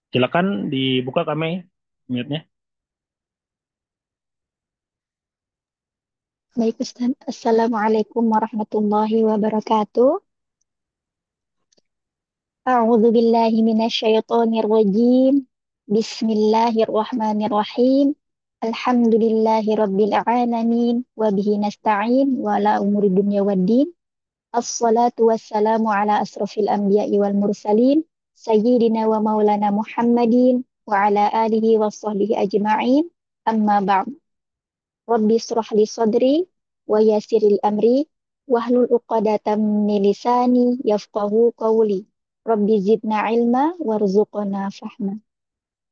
Silakan dibuka kami mute-nya. Baik Ustaz. Assalamualaikum warahmatullahi wabarakatuh. A'udzu billahi minasyaitonir rajim. Bismillahirrahmanirrahim. Alhamdulillahi rabbil alamin wa bihi nasta'in wa ala umuri dunya waddin. Assalatu wassalamu ala asrofil anbiya'i wal mursalin sayyidina wa maulana Muhammadin wa ala alihi wa sahbihi ajma'in. Amma ba'd. Rabbi israh li sadri wa yassiril amri wahlul 'uqdatam min lisani yafqahu qawli. Rabbi zidna ilma warzuqna fahma.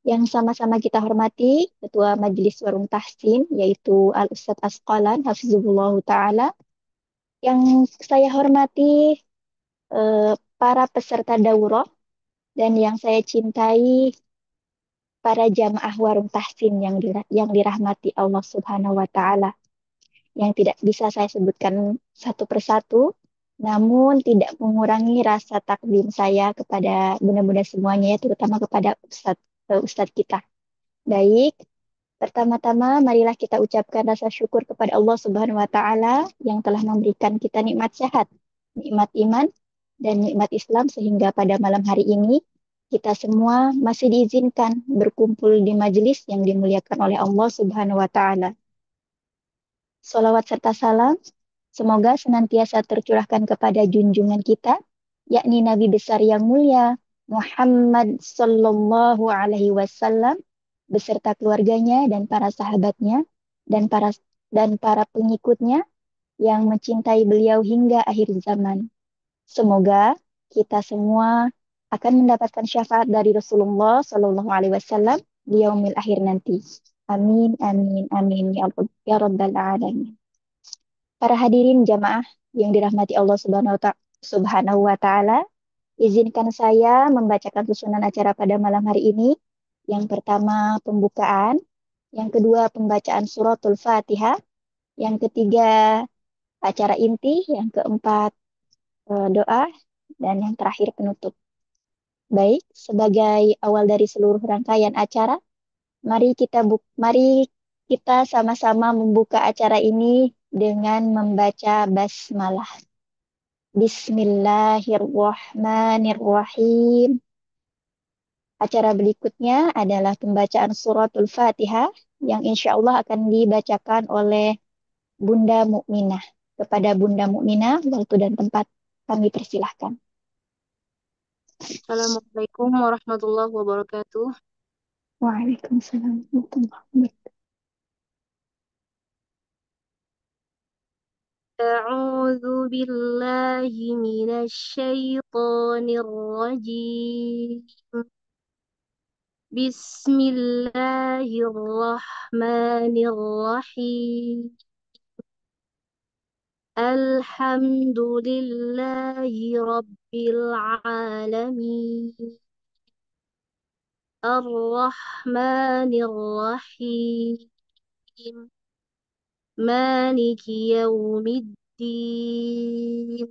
Yang sama-sama kita hormati Ketua Majelis Warung Tahsin yaitu Al Ustadz Asqalan Hafizullah Ta'ala. Yang saya hormati para peserta daurah dan yang saya cintai para jamaah Warung Tahsin yang dirahmati Allah Subhanahu wa Ta'ala, yang tidak bisa saya sebutkan satu persatu, namun tidak mengurangi rasa takdim saya kepada bunda-bunda semuanya, ya, terutama kepada Ustadz kita. Baik, pertama-tama marilah kita ucapkan rasa syukur kepada Allah Subhanahu wa Ta'ala yang telah memberikan kita nikmat sehat, nikmat iman, dan nikmat Islam sehingga pada malam hari ini kita semua masih diizinkan berkumpul di majelis yang dimuliakan oleh Allah Subhanahu wa Ta'ala. Salawat serta salam semoga senantiasa tercurahkan kepada junjungan kita, yakni Nabi besar yang mulia Muhammad Sallallahu Alaihi Wasallam beserta keluarganya dan para sahabatnya dan para pengikutnya yang mencintai beliau hingga akhir zaman. Semoga kita semua akan mendapatkan syafaat dari Rasulullah Sallallahu Alaihi Wasallam di yaumil akhir nanti. Amin, amin, amin, ya Rabbal Alamin. Para hadirin jamaah yang dirahmati Allah Subhanahu wa Ta'ala, izinkan saya membacakan susunan acara pada malam hari ini. Yang pertama pembukaan, yang kedua pembacaan suratul Fatihah, yang ketiga acara inti, yang keempat doa, dan yang terakhir penutup. Baik, sebagai awal dari seluruh rangkaian acara, mari kita sama-sama membuka acara ini dengan membaca basmalah. Bismillahirrahmanirrahim. Acara berikutnya adalah pembacaan suratul Fatihah yang insya Allah akan dibacakan oleh Bunda Mukminah. Kepada Bunda Mukminah, waktu dan tempat kami persilahkan. Assalamualaikum warahmatullahi wabarakatuh. Waalaikumsalam warahmatullahi wabarakatuh. أعوذ بالله من الشيطان الرجيم. بسم الله الرحمن الرحيم. الحمد لله رب العالمين. الرحمن الرحيم. مالك يوم الدين.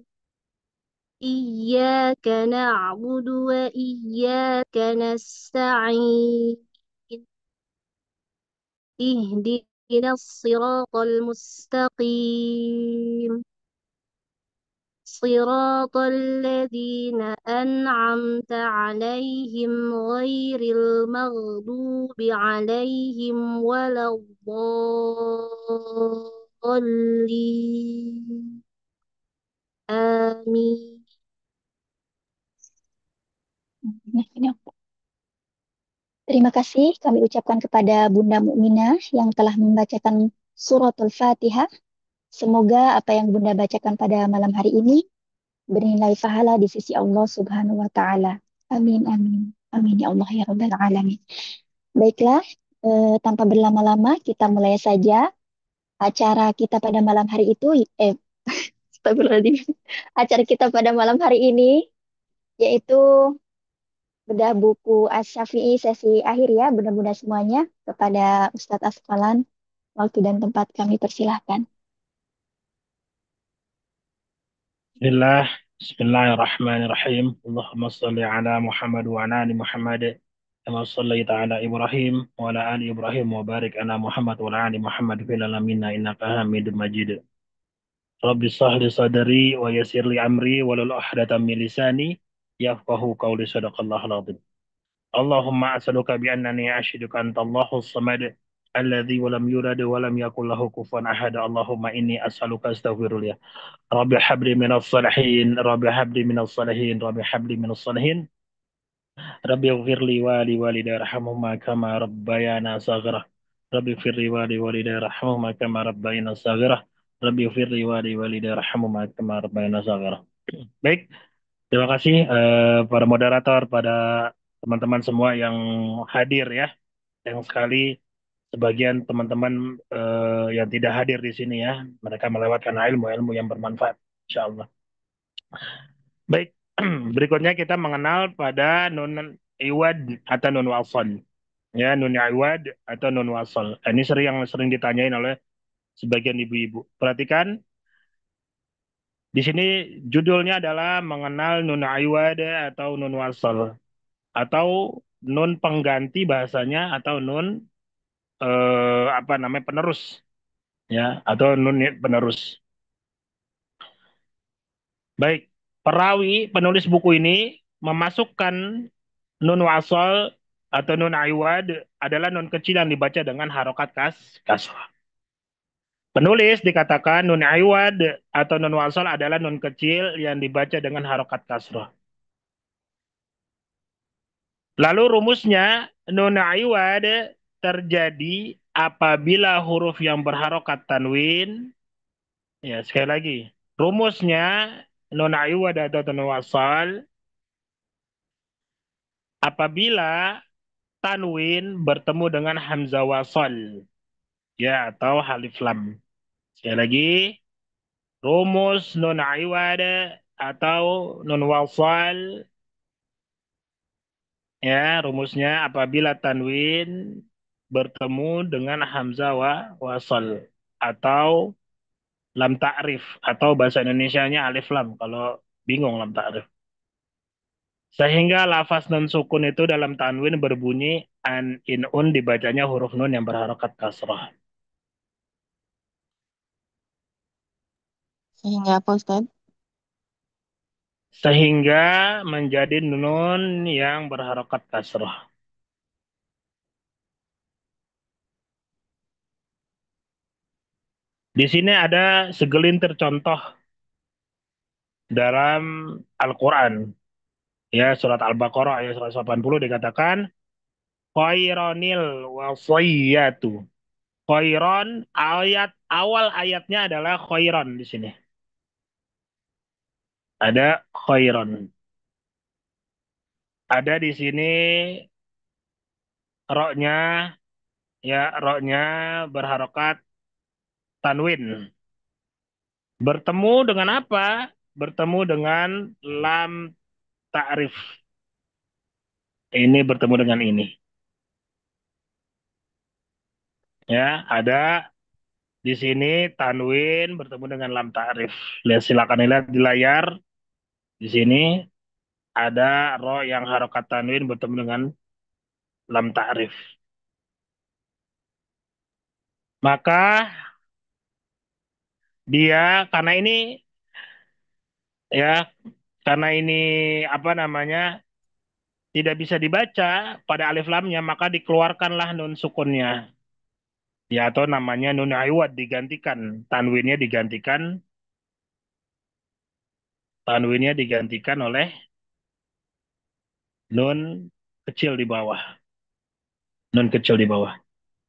إياك نعبد وإياك نستعين. اهدنا الصراط المستقيم. صراط الذين أنعمت عليهم غير المغضوب عليهم ولا الضالين. آمين. Nah, ini aku. Terima kasih kami ucapkan kepada Bunda Mukminah yang telah membacakan suratul Fatihah. Semoga apa yang Bunda bacakan pada malam hari ini bernilai pahala di sisi Allah Subhanahu wa Ta'ala. Amin, amin. Amin ya Allah ya Rabbal Alamin. Baiklah, tanpa berlama-lama kita mulai saja acara kita pada malam hari itu. Astagfirullahaladzim. Acara kita pada malam hari ini yaitu bedah buku Asy-Syafi'i sesi akhir, ya bunda-bunda semuanya. Kepada Ustadz Asqalan, waktu dan tempat kami persilahkan. Bismillahirrahmanirrahim. Allahumma salli ala Muhammad wa ala ali Muhammad. كما صليت على إبراهيم وعلى آل إبراهيم وبارك على محمد وعلى آل محمد في العالمين إنك حميد مجيد. رب اشرح لي صدري ويسر لي أمري ولل عقدة من لساني يفقهوا قولي صدق الله العظيم. اللهم أسألك بأنني أشهدك أنت الله الصمد الذي ولم يولد ولم يكن له كفوا أحد. اللهم إني أسألك أستغفر لي رب هب لي من الصالحين رب هب لي من الصالحين رب هب لي من الصالحين رب اغفر لي ولوالدي ارحمهما كما ربيانا صغيرا رب اغفر لي ولوالدي ارحمهما كما ربيانا صغيرا رب اغفر لي ولوالدي ارحمهما كما ربيانا صغيرا. Baik, terima kasih para moderator, pada teman-teman semua yang hadir ya. Sayang sekali sebagian teman-teman yang tidak hadir di sini ya. Mereka melewatkan ilmu-ilmu yang bermanfaat, insya Allah. Baik, berikutnya kita mengenal pada nun iwad atau nun wasol. Ya, nun iwad atau nun wasol. Ini yang sering ditanyain oleh sebagian ibu-ibu. Perhatikan, di sini judulnya adalah mengenal nun iwad atau nun wasol. Atau nun pengganti bahasanya, atau nun apa namanya, penerus. Ya, atau nun penerus. Baik, perawi penulis buku ini memasukkan nun wasol atau nun iwad adalah nun kecil yang dibaca dengan harokat kasrah. Penulis dikatakan nun iwad atau nun wasol adalah nun kecil yang dibaca dengan harokat kasrah. Lalu rumusnya, nun iwad terjadi apabila huruf yang berharokat tanwin. Ya, sekali lagi. Rumusnya, nun iwad atau nun wasol apabila tanwin bertemu dengan hamzah wasol, ya, atau alif lam. Sekali lagi, rumus nun iwad atau nun wasal, ya, rumusnya apabila tanwin bertemu dengan hamzah wasal atau lam ta'rif, atau bahasa Indonesianya alif lam kalau bingung lam ta'rif. Sehingga lafaz nun sukun itu dalam tanwin berbunyi an in un, dibacanya huruf nun yang berharokat kasrah. Sehingga apa Ustaz? Sehingga menjadi nun yang berharokat kasrah. Di sini ada segelintir contoh dalam Al-Quran. Ya, surat Al-Baqarah ayat 180 dikatakan, khaironil wasiyatu. Khairon, awal ayatnya adalah khairon di sini. Ada khairon. Ada di sini roknya, ya, roknya berharokat tanwin. Bertemu dengan apa? Bertemu dengan lam ta'rif. Ini bertemu dengan ini. Ya, ada di sini tanwin bertemu dengan lam ta'rif. Lihat, silakan lihat di layar. Di sini ada ro yang harokat tanwin bertemu dengan lam ta'rif. Maka dia, karena ini, ya, karena ini apa namanya, tidak bisa dibaca pada alif lamnya, maka dikeluarkanlah nun sukunnya. Ya, atau namanya nun iwad, digantikan. Tanwinnya digantikan oleh nun kecil di bawah. Nun kecil di bawah.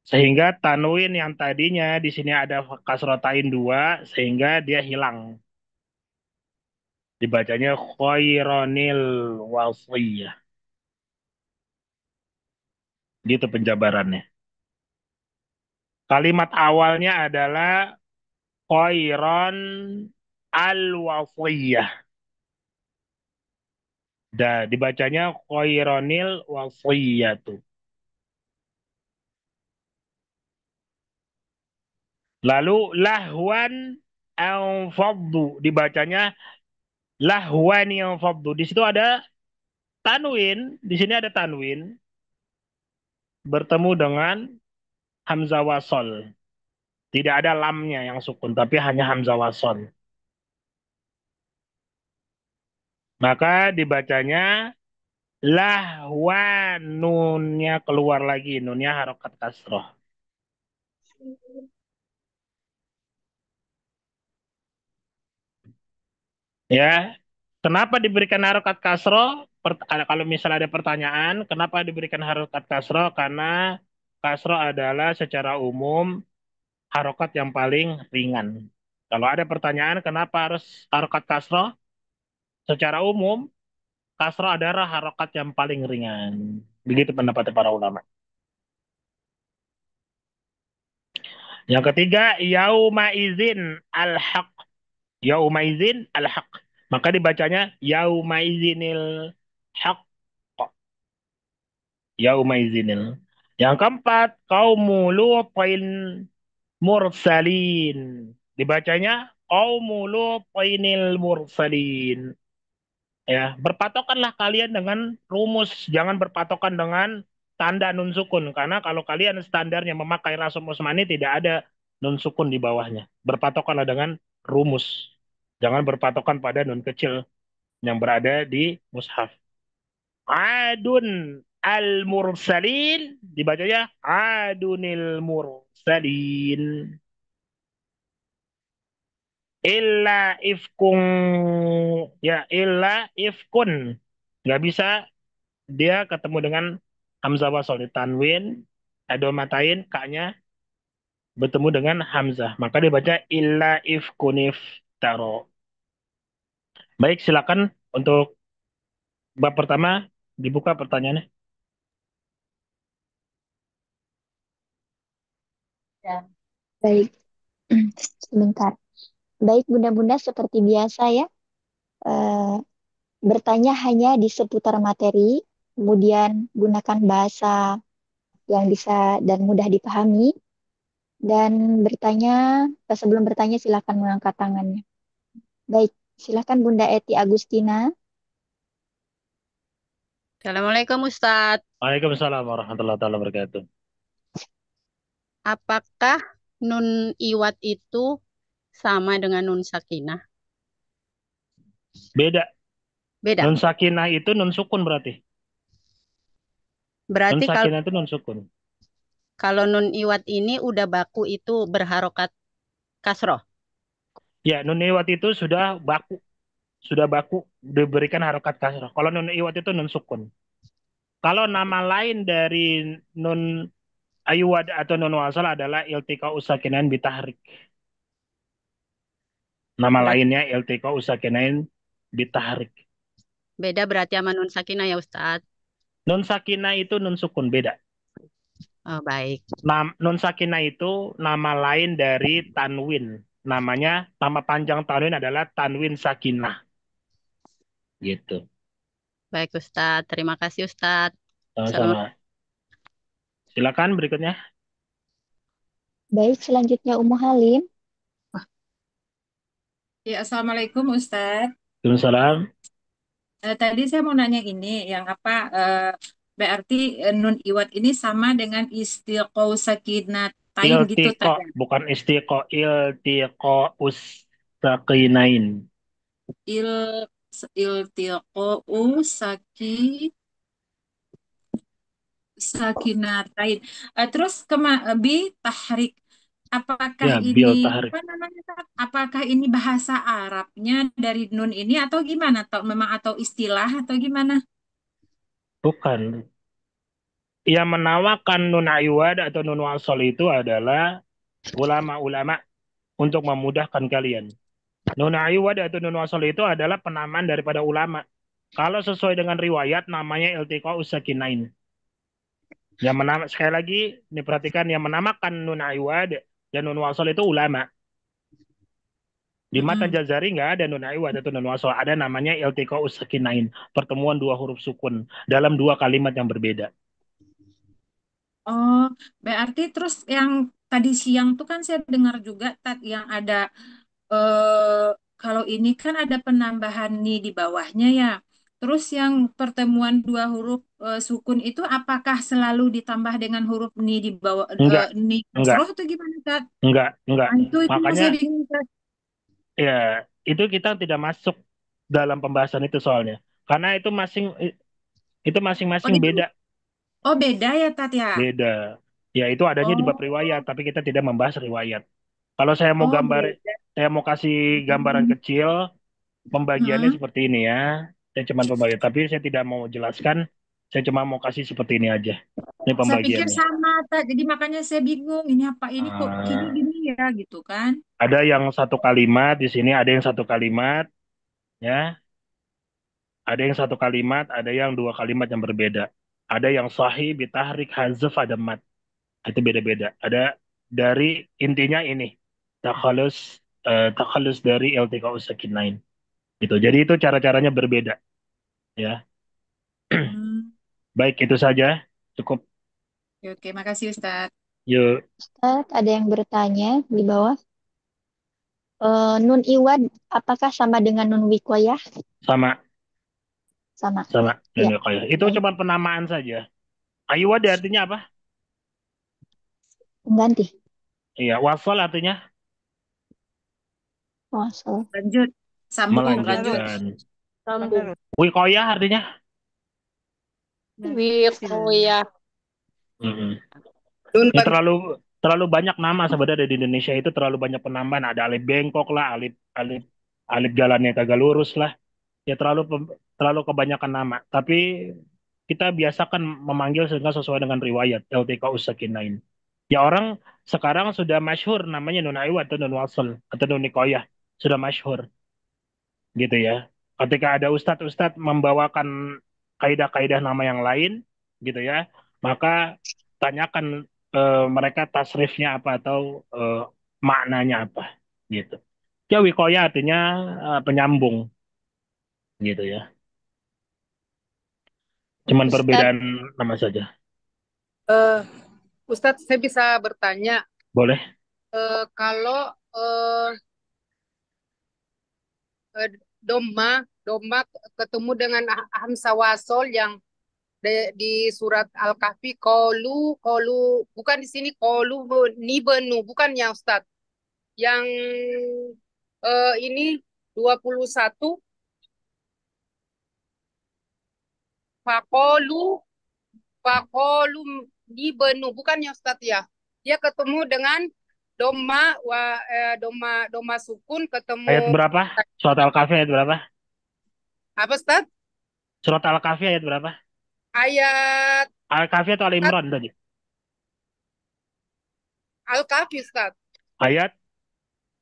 Sehingga tanwin yang tadinya di sini ada kasrotain dua, sehingga dia hilang. Dibacanya khaironil wasiyah. Gitu penjabarannya. Kalimat awalnya adalah khairon al-wasiyah. Dibacanya khaironil wasiyatu. Lalu lahwan al-faddu, dibacanya lahwan al-faddu. Di situ ada tanwin, di sini ada tanwin. bertemu dengan hamzah wasol. Tidak ada lamnya yang sukun, tapi hanya hamzah wasol. Maka dibacanya lahwa, nunnya keluar lagi, nunnya harokat kasroh. Ya, kenapa diberikan harokat kasroh? Kalau misalnya ada pertanyaan, kenapa diberikan harokat kasroh? Karena kasroh adalah secara umum harokat yang paling ringan. Kalau ada pertanyaan, kenapa harus harokat kasroh? Secara umum, kasroh adalah harokat yang paling ringan. Begitu pendapat para ulama. Yang ketiga, yauma izin al-haq. Yauma izin al-haq. Maka dibacanya yauma izinil haq. Yauma izinil. Yang keempat, kaumu lutin mursalin. Dibacanya kaumu lutinil mursalin. Ya, berpatokanlah kalian dengan rumus, jangan berpatokan dengan tanda nun sukun, karena kalau kalian standarnya memakai rasum usmani tidak ada nun sukun di bawahnya. Berpatokanlah dengan rumus, jangan berpatokan pada nun kecil yang berada di mushaf. Adun al mursalin dibacanya adunil mursalin. Illa ifkun, ya illa ifkun, nggak bisa dia ketemu dengan hamzah wasol di tanwin, ada matain kaknya bertemu dengan hamzah, maka dibaca illa ifkunif taro. Baik, silakan untuk bab pertama dibuka pertanyaannya. Ya. Baik, sebentar. Baik, Bunda-Bunda seperti biasa ya, eh, bertanya hanya di seputar materi, kemudian gunakan bahasa yang bisa dan mudah dipahami, dan bertanya, sebelum bertanya silakan mengangkat tangannya. Baik, silakan Bunda Eti Agustina. Assalamualaikum Ustadz. Waalaikumsalam warahmatullahi wabarakatuh. Apakah nun iwat itu sama dengan nun sakinah? Beda. Beda. Nun sakinah itu nun sukun berarti. Nun Berarti kalau sakinah itu nun sukun. kalau nun iwat ini udah baku itu berharokat kasroh. Ya, nun iwat itu sudah baku diberikan harokat kasrah. Kalau nun iwat itu nun sukun. Kalau nama lain dari nun aywad atau nun wasal adalah iltika usakinain bitahrik. Nama Berarti lainnya iltika usakinain bitahrik. beda berarti sama nun sakinah ya Ustadz. Nun sakinah itu nun sukun, beda. Oh, baik. Nun sakinah itu nama lain dari tanwin. Nama panjang tanwin adalah tanwin sakinah. Gitu. Baik Ustadz. Terima kasih Ustadz. Assalamualaikum. Sama-sama. Silakan berikutnya. Baik, selanjutnya Ummu Halim. Ya, Assalamualaikum Ustadz. Waalaikumsalam. Tadi saya mau nanya ini, yang apa, berarti nun iwat ini sama dengan istiqo sakinatain gitu Iltiqa, tadi. bukan istiqo, iltiqa ustakinain. Il iltiqo sakinatain. Terus bi tahrik. Apakah Ya, ini bil tahrik. apa namanya, Kak? Apakah ini bahasa Arabnya dari nun ini atau gimana? Atau memang atau istilah atau gimana? Bukan. Yang menawarkan nun aywad atau nun wasol itu adalah ulama-ulama untuk memudahkan kalian. Nun aywad atau nun wasol itu adalah penamaan daripada ulama. Kalau sesuai dengan riwayat namanya iltiqa usakinain. Sekali lagi, diperhatikan yang menamakan nun aywad dan nun wasol itu ulama. Di matan Mm-mm. Jazari nggak ada nun aywad atau nun wasol, ada namanya iltiqa usakinain, pertemuan dua huruf sukun dalam dua kalimat yang berbeda. Oh, berarti terus yang tadi siang tuh kan saya dengar juga yang ada, kalau ini kan ada penambahan nih di bawahnya ya. Terus yang pertemuan dua huruf sukun itu apakah selalu ditambah dengan huruf ni di bawah Enggak, ni enggak, kasroh atau gimana, Kak? enggak. Nah, itu yang Makanya saya bingung, Kak. ya itu kita tidak masuk dalam pembahasan itu soalnya. Karena itu Oh, masing-masing itu beda, beda ya, Tat ya. beda. Ya itu adanya di bab riwayat, Oh, tapi kita tidak membahas riwayat. Kalau saya mau oh gambar, beda. saya mau kasih gambaran Hmm. kecil, pembagiannya Hmm. seperti ini ya. Saya cuma pembagian, tapi saya tidak mau jelaskan. Saya cuma mau kasih seperti ini aja. Ini Saya pikir pembagiannya. sama, Tat. Jadi makanya saya bingung. Ini apa? Ini kok gini Ah, gini ya, gitu kan? ada yang satu kalimat di sini, ada yang satu kalimat, ya. Ada yang satu kalimat, ada yang dua kalimat yang berbeda. Ada yang sahih, bitahrik, hazf, ada mat. Itu beda-beda. Ada dari intinya ini, takhalus takhalus dari iltiqa'us sakinain. Gitu. Jadi itu cara-caranya berbeda, ya. Hmm. Baik, itu saja. Cukup. Oke, oke. Makasih, Ustaz. Yuk, Ustaz, ada yang bertanya di bawah. Nun iwad apakah sama dengan nun wikoyah? sama Sama. sama Ya, dan Wiqayah. Itu baik. cuma penamaan saja. Aywad artinya apa? Pengganti. Iya, wasol artinya Oh, salah. Lanjut. Sambung, lanjut. melanjutkan. Sambung. Wiqayah artinya Wikoya. mm-mm. Nun Ini terlalu banyak nama sebenarnya di Indonesia itu terlalu banyak penambahan. Ada alif bengkok lah, alif alif alif jalannya kagak lurus lah. Ya terlalu kebanyakan nama. Tapi kita biasakan memanggil sehingga sesuai dengan riwayat LTK Usakinain. Ya orang sekarang sudah masyhur namanya Nun Aiwa atau Nun Wasl atau Nun Nikoyah. Sudah masyhur gitu ya. Ketika ada ustadz-ustadz membawakan kaidah-kaidah nama yang lain gitu ya, maka tanyakan mereka tasrifnya apa atau maknanya apa gitu. Ya wikoya artinya penyambung gitu ya. Cuman Ustadz, perbedaan nama saja. eh, Ustadz, saya bisa bertanya, Boleh? kalau eh, eh, domba ketemu dengan hamzah wasol yang di surat Al-Kahfi, kolu, bukan di sini kolu ni benu, bukan ya Ustadz. Yang ini 21 fakolu fakolu di benu, bukan ya Ustadz ya. Dia ketemu dengan doma sukun Ayat ketemu berapa? Surat Al-Kahfi ayat berapa? apa Ustadz? Surat Al-Kahfi ayat berapa? Ayat Al-Kahfi atau Al-Imran tadi? Al-Kahfi Ustadz. Ayat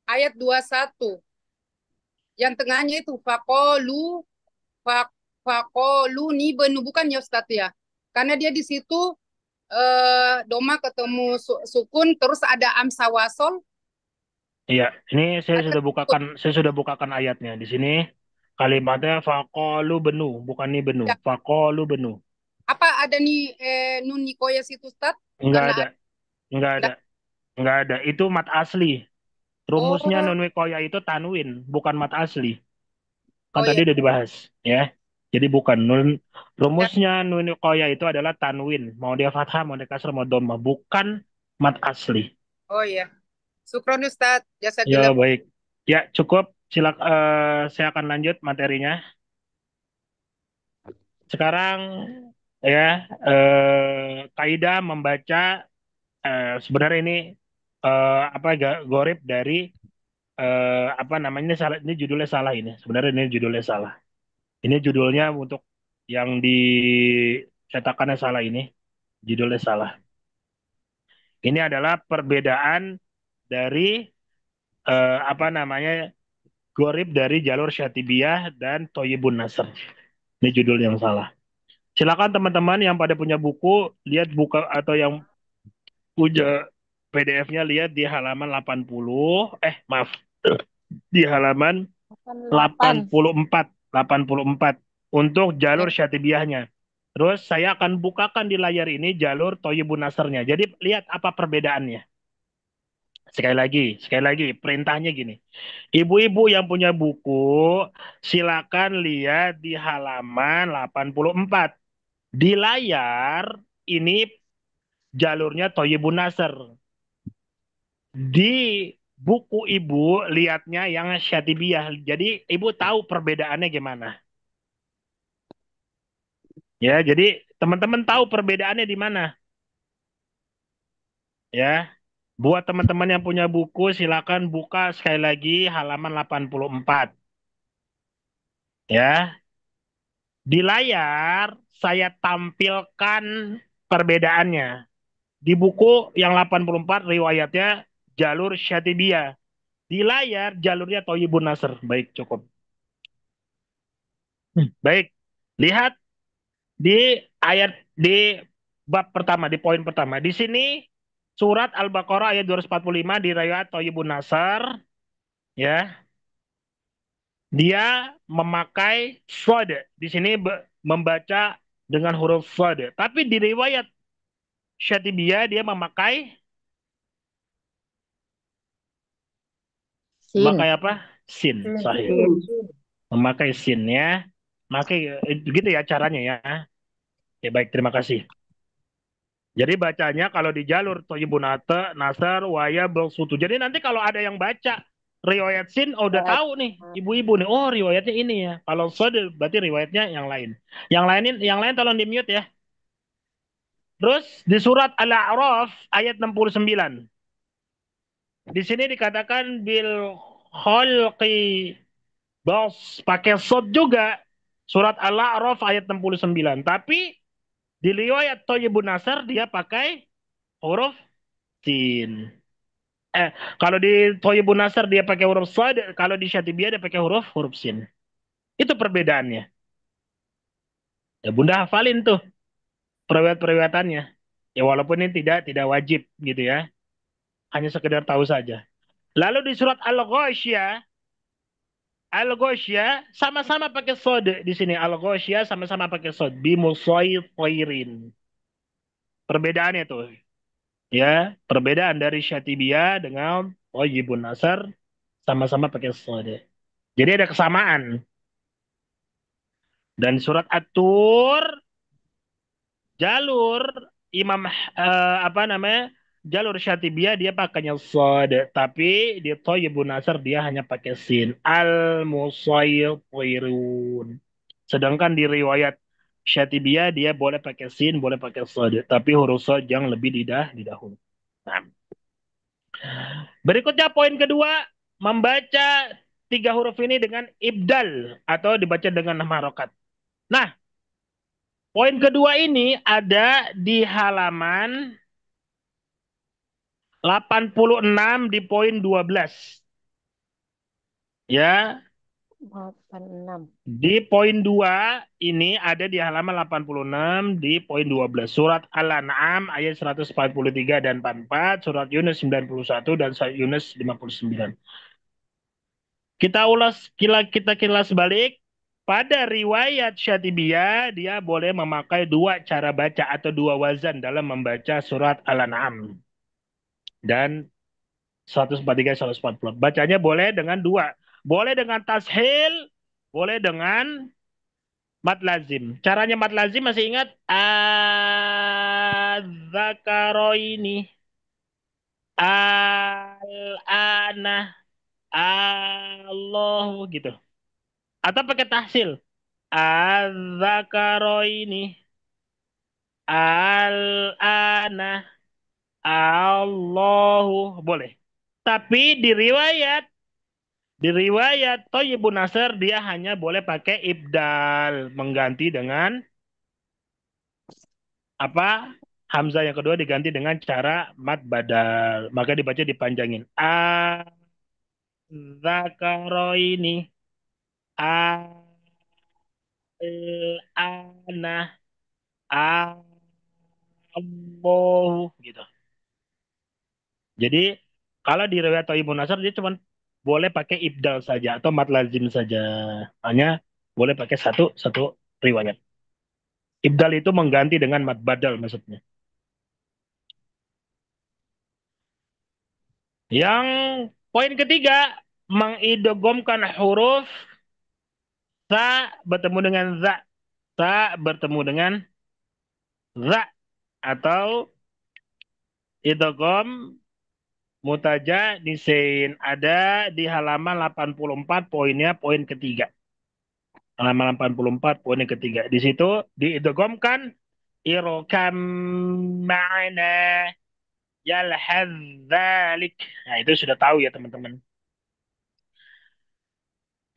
Ayat 21. Yang tengahnya itu fak, fakolu ni benu, bukan ya Ustadz ya. Karena dia di situ doma ketemu sukun terus ada amsa wasol. iya, ini Ada saya sudah bukakan ayatnya. Di sini kalimatnya faqalu benu, bukan ni benu. ya, Faqalu benu. apa ada nih nun nikoya situ Ustadz? Enggak Karena ada, enggak ada, ada. enggak ada. Itu mat asli. Rumusnya Oh, nun wikoya itu tanwin, bukan mat asli. Kan oh tadi ya, udah dibahas, ya. Jadi bukan ya. rumusnya nun wikoya itu adalah tanwin. Mau dia fathah, mau dia kasrah, mau dhammah, bukan mat asli. Oh ya. Sukron Ustadz, jasa Ya, gelap. baik. Ya, cukup. Saya akan lanjut materinya. Sekarang ya kaidah membaca sebenarnya ini apa gorib dari apa namanya ini salah ini judulnya salah ini. Sebenarnya ini judulnya salah. Ini judulnya untuk yang dicetakannya salah ini. Judulnya salah. Ini adalah perbedaan dari apa namanya gorib dari jalur Syatibiyah dan Toyibun Nasr. Ini judul yang salah. Silakan teman-teman yang pada punya buku lihat buka atau yang punya PDF-nya lihat di halaman 80, maaf, di halaman 8. 84 untuk Ya. jalur Syatibiyahnya. Terus saya akan bukakan di layar ini jalur Toyibun Nasrnya. Jadi lihat apa perbedaannya. Sekali lagi, perintahnya gini. Ibu-ibu yang punya buku, silakan lihat di halaman 84. Di layar ini jalurnya Thayyibun Nasr. Di buku ibu lihatnya yang Syatibiyah. Jadi ibu tahu perbedaannya gimana. Ya, jadi teman-teman tahu perbedaannya di mana. Ya, buat teman-teman yang punya buku, silakan buka sekali lagi halaman 84. Ya, di layar saya tampilkan perbedaannya. Di buku yang 84 riwayatnya jalur Syatibiyah. Di layar jalurnya Thayyibun Nasr. Baik, cukup. Baik. Lihat di ayat di bab pertama, di poin pertama. Di sini surat Al-Baqarah ayat 245 di riwayat Thayyibun Nasr, ya. Dia memakai shod. Di sini membaca dengan huruf shod. Tapi di riwayat Syatibiyah dia memakai Sin. apa? Sin, sahih. Sin. Memakai sin ya. Memakai gitu ya caranya ya. Ya baik, terima kasih. Jadi bacanya kalau di jalur Thayyibun Nasr waya Sutu. Jadi nanti kalau ada yang baca riwayat sin, oh udah tahu nih ibu-ibu nih, oh riwayatnya ini ya. Kalau Sod berarti riwayatnya yang lain. Yang lain tolong di mute ya. Terus di surat Al-A'raf ayat 69. Di sini dikatakan bil khalqi bos pakai sod juga. Surat Al-A'raf ayat 69. Tapi di riwayat Thayyibun Nasr dia pakai huruf sin. Kalau di Thayyibun Nasr dia pakai huruf sad, kalau di Syatibiyah dia pakai huruf sin. Itu perbedaannya. Ya Bunda hafalin tuh periwayat-periwayatannya. Ya walaupun ini tidak wajib gitu ya. Hanya sekedar tahu saja. Lalu di surat Al-Ghasyiyah sama-sama pakai sod di sini. Al-Ghasyiyah sama-sama pakai sod. Bimusaytirin. Perbedaannya tuh. Ya, perbedaan dari Syatibiyah dengan Thayyibun Nasr sama-sama pakai sod. Jadi ada kesamaan. Dan surat At-Tur jalur Imam apa namanya? Jalur Syatibiyah dia pakainya shad, tapi di Thayyibun Nasr dia hanya pakai sin. Al-Musaytirun. Sedangkan di riwayat Syatibiyah dia boleh pakai sin, boleh pakai shad, tapi huruf shad yang lebih didahului. Nah, berikutnya poin kedua, membaca tiga huruf ini dengan ibdal atau dibaca dengan harokat. Nah, poin kedua ini ada di halaman 86 di poin 12. Ya, 86. di poin 2 ini ada di halaman 86 di poin 12. Surat Al-An'am ayat 143 dan 44, surat Yunus 91 dan surat Yunus 59. Kita kilas balik. Pada riwayat Syatibiyah, dia boleh memakai dua cara baca atau dua wazan dalam membaca surat Al-An'am. Dan 143, 140. Bacanya boleh dengan dua. Boleh dengan tashil, boleh dengan mad lazim. Caranya mad lazim masih ingat? Az-zakaroini. Al-ana. Allah gitu. Atau pakai tahsil. Az-zakaroini. Al-ana. Allahu. Boleh. Tapi di riwayat Thayyibun Nasr dia hanya boleh pakai ibdal, mengganti dengan apa? Hamzah yang kedua diganti dengan cara mad badal. Maka dibaca dipanjangin. Az-zakaroini. Al-ana. Allahu gitu. Jadi kalau di riwayat Thayyibun Nasr dia cuma boleh pakai ibdal saja atau mad lazim saja. Hanya boleh pakai satu satu riwayat. Ibdal itu mengganti dengan mad badal maksudnya. Yang poin ketiga, mengidghamkan huruf sa bertemu dengan za. Sa bertemu dengan za. Atau idgham mutaja di sin. Ada di halaman 84, poinnya poin ketiga. Halaman 84, poin yang ketiga. Di situ diidghamkan irkam ma'ana yalhaz dzalik. Nah, itu sudah tahu ya teman-teman.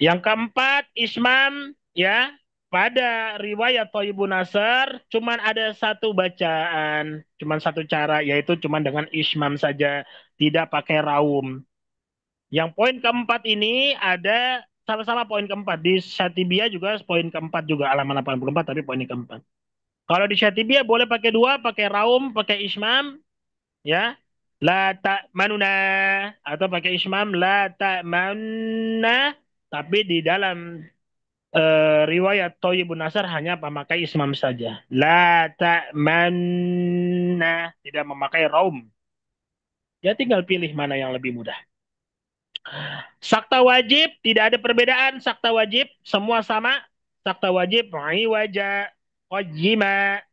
Yang keempat, ismam ya. Pada riwayat Thayyibun Nasr cuman ada satu bacaan, cuman satu cara, yaitu cuman dengan ismam saja, tidak pakai raum. Yang poin keempat ini ada sama-sama poin keempat. Di Syatibiyah juga poin keempat juga, halaman 84, tapi poin keempat. Kalau di Syatibiyah boleh pakai dua, pakai raum, pakai ismam, ya. La ta'manuna, atau pakai ismam la ta'manna, tapi di dalam riwayat Thayyibun Nasr hanya memakai ismam saja. La ta'manna, tidak memakai raum. Ya tinggal pilih mana yang lebih mudah. Sakta wajib tidak ada perbedaan. Sakta wajib semua sama. Sakta wajib iwaja qajima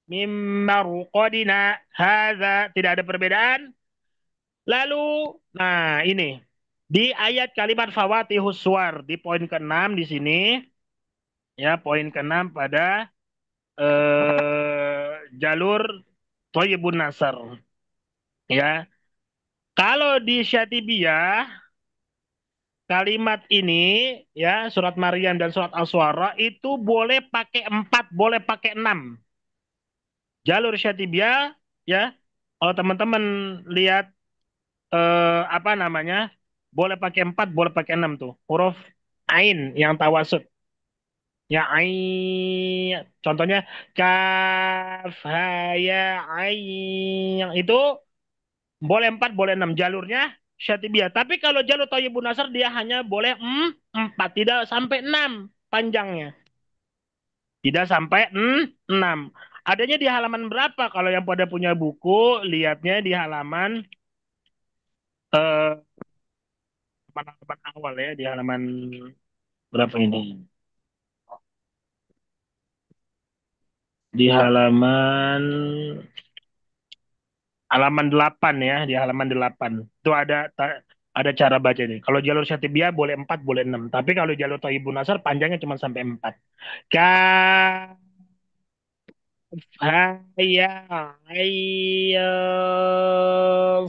mimmarqadina hadza, tidak ada perbedaan. Lalu nah ini di ayat kalimat fawatihus suwar di poin ke-6 di sini, ya poin ke-6 pada jalur Thayyibun Nasr, ya. Kalau di Syatibiyah kalimat ini, ya, surat Maryam dan surat Al-Suara itu boleh pakai 4, boleh pakai 6. Jalur Syatibiyah, ya, kalau teman-teman lihat apa namanya, boleh pakai 4, boleh pakai 6 tuh. Huruf Ain yang tawasud. Ya, Ain. Contohnya, Kaf, Ha, Ya, Ain. Yang itu boleh 4, boleh 6. Jalurnya Syatibiyah. Tapi kalau jalur Thayyibun Nasr dia hanya boleh 4, tidak sampai 6 panjangnya. Tidak sampai 6. Adanya di halaman berapa? Kalau yang pada punya buku, lihatnya di halaman halaman awal ya, di halaman berapa ini? Di halaman 8 ya, di halaman 8. Itu ada cara baca ini. Kalau jalur Syatibiyah boleh 4, boleh 6. Tapi kalau jalur Thayyibun Nasr panjangnya cuma sampai 4. Kaf, ha, ya, ayya,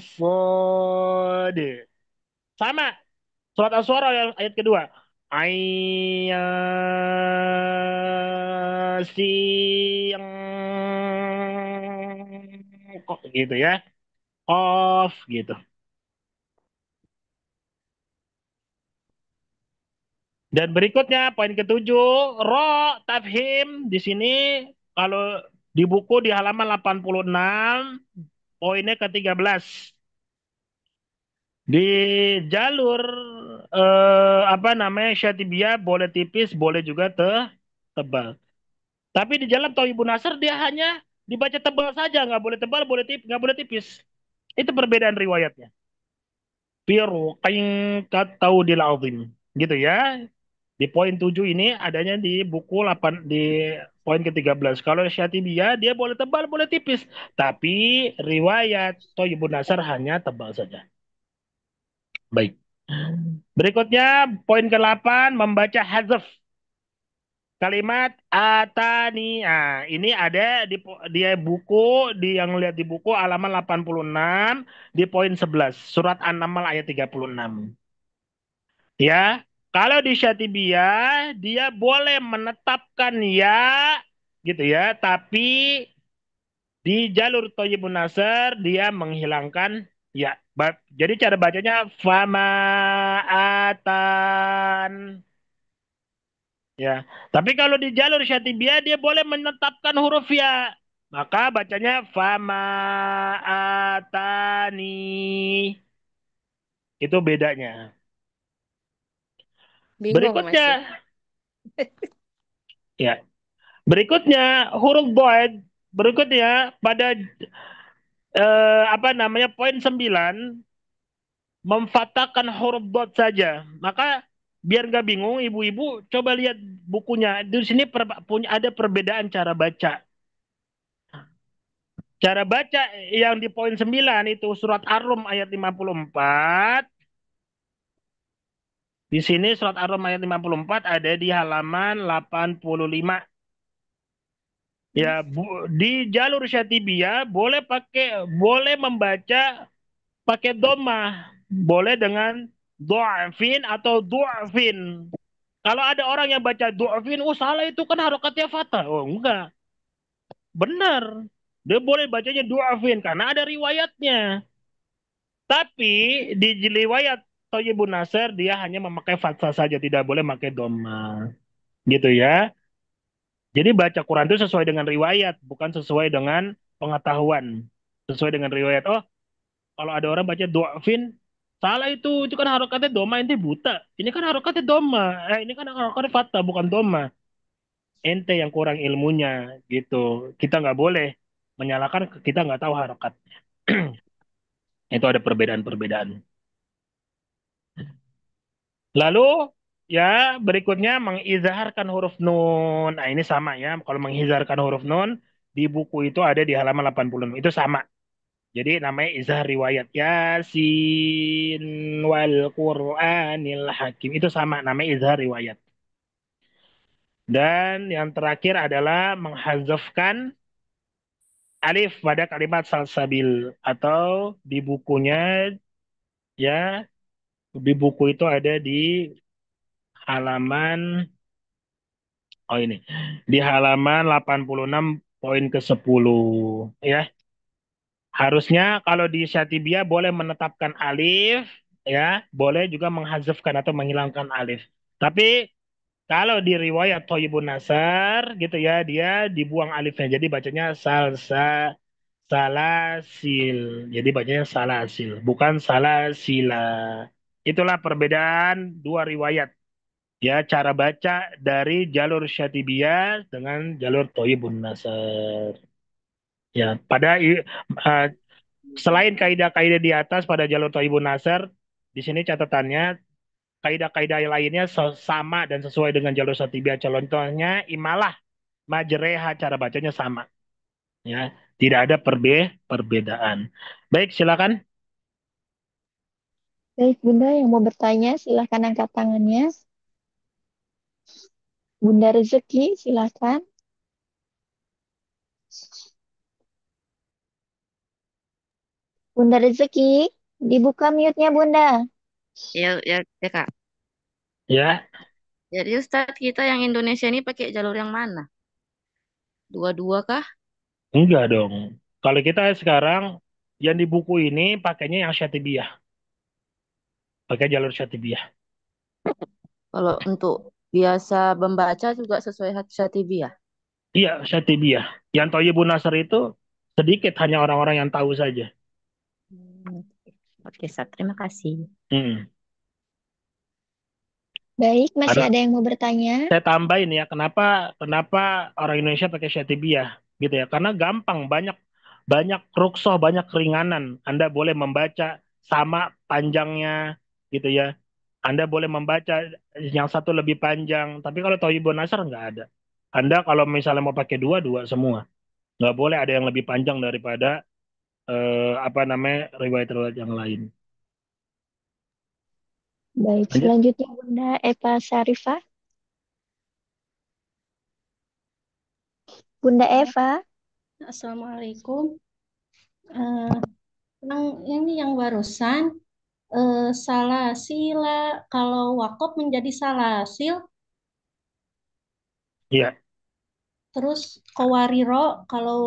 sod. Sama. Surat As-Suara ayat kedua. Ayyasin, kok gitu ya. Off gitu. Dan berikutnya poin ketujuh, ro tafhim di sini kalau di buku di halaman 86 poinnya ke-13. Di jalur apa namanya Syatibiyah boleh tipis, boleh juga tebal. Tapi di jalan Thayyibun Nasr dia hanya dibaca tebal saja, nggak boleh tebal, boleh tipis, nggak boleh tipis. Itu perbedaan riwayatnya. Piru kain kataudil azim. Gitu ya. Di poin 7 ini adanya di buku 8 di poin ke-13. Kalau Syatibiyah dia boleh tebal, boleh tipis. Tapi riwayat Thayyibun Nasr hanya tebal saja. Baik. Berikutnya poin ke-8 membaca hazf. Kalimat atani. Nah, ini ada di buku yang lihat di buku halaman 86 di poin 11 surat An-Naml ayat 36. Ya, kalau di Syatibiyah dia boleh menetapkan ya gitu ya, tapi di jalur Thayyibun Nasr dia menghilangkan ya. Jadi cara bacanya fama atan. Ya, tapi kalau di jalur Syatibiyah dia boleh menetapkan huruf ya. Maka bacanya fama atani. Itu bedanya. Bingung Berikutnya, masih. ya. Berikutnya huruf dhaad. Berikutnya pada apa namanya poin 9 memfatahkan huruf dot saja. Maka biar nggak bingung ibu-ibu, coba lihat bukunya. Di sini punya ada perbedaan cara baca. Cara baca yang di poin 9 itu surat Ar-Rum ayat 54. Di sini surat Ar-Rum ayat 54 ada di halaman 85. Ya, di jalur Syatibiyah boleh membaca pakai domah, boleh dengan du'afin atau du'afin. Kalau ada orang yang baca du'afin, oh salah itu kan harokatnya fathah. Oh enggak, benar. Dia boleh bacanya du'afin karena ada riwayatnya. Tapi di riwayat Thayyibun Nasir dia hanya memakai fathah saja, tidak boleh pakai domah. Gitu ya. Jadi baca Quran itu sesuai dengan riwayat, bukan sesuai dengan pengetahuan. Sesuai dengan riwayat. Oh, kalau ada orang baca du'afin, salah itu kan harokatnya doma, ente buta. Ini kan harokatnya doma. Ini kan harokatnya fathah, bukan doma. Ente yang kurang ilmunya, gitu. Kita nggak boleh menyalahkan, kita nggak tahu harokat. Itu ada perbedaan-perbedaan. Lalu, ya berikutnya mengizharkan huruf nun. Nah ini sama ya, kalau mengizharkan huruf nun, di buku itu ada di halaman 86. Itu sama. Jadi namanya izhar riwayat Yasin wal Qur'anil Hakim. Itu sama namanya izhar riwayat. Dan yang terakhir adalah menghazafkan alif pada kalimat salsabil atau di bukunya ya di buku itu ada di halaman ini di halaman 86 poin ke-10 ya. Harusnya kalau di Syatibiyah boleh menetapkan alif, ya, boleh juga menghazafkan atau menghilangkan alif. Tapi kalau di riwayat Thayyibun Nasar gitu ya, dia dibuang alifnya. Jadi bacanya salasil. Jadi bacanya salasil, bukan salasila. Itulah perbedaan dua riwayat. Ya, cara baca dari jalur Syatibiyah dengan jalur Thayyibun Nasar. Ya, uh, selain kaidah-kaidah di atas pada jalur Thayyibun Nasr, di sini catatannya kaidah-kaidah lainnya sama dan sesuai dengan jalur Satibiyah. Contohnya imalah majreha cara bacanya sama. Ya, tidak ada perbedaan. Baik, silakan. Baik, Bunda yang mau bertanya, silahkan angkat tangannya. Bunda Rezeki, silahkan. Bunda Rezeki, dibuka mute-nya, Bunda. Ya, ya, ya Kak. Ya, Jadi Ustadz kita yang Indonesia ini pakai jalur yang mana? Dua-dua kah? enggak dong. Kalau kita sekarang yang di buku ini pakainya yang Syatibiyah, pakai jalur Syatibiyah. Kalau untuk biasa membaca juga sesuai Syatibiyah. Iya, Syatibiyah. Yang Thayyibun Nasr itu sedikit, hanya orang-orang yang tahu saja. Hmm, Oke, Ustadz. Terima kasih. Hmm. Baik, masih Ada ada yang mau bertanya? saya tambahin ya, kenapa kenapa orang Indonesia pakai Syatibiyah gitu ya? Karena gampang, banyak banyak ruksoh, banyak keringanan. Anda boleh membaca sama panjangnya gitu ya. Anda boleh membaca yang satu lebih panjang, tapi kalau Thayyibun Nasr nggak ada. Anda kalau misalnya mau pakai dua, dua semua. Nggak boleh ada yang lebih panjang daripada apa namanya riwayat-riwayat yang lain. Baik, Lanjut. selanjutnya Bunda Eva Syarifah. Bunda Eva, Assalamualaikum. Yang barusan salah sila, kalau wakop menjadi salah sil, Iya, terus kowariro kalau